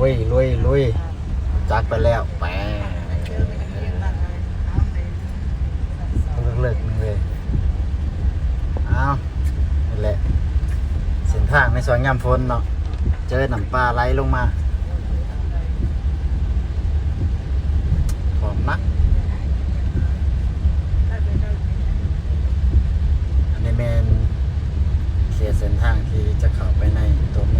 ลุยจักไปแล้วแปเลิกมึงเลยเอานั่นแหละเส้นทางในสวนยามฝนเนาะเจอน้ำปลาไหลลงมาหอมนักอันนี้แมนเขตเส้นทางที่จะเข้าไปในตัวเมือง